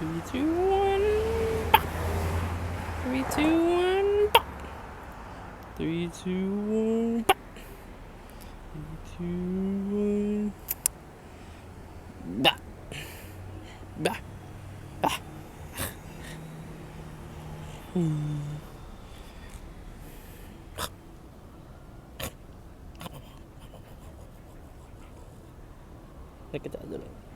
Three, two, one. Three, two, one. Three, two, one. Three, two, one. Bah. Bah. Bah. Look at that little.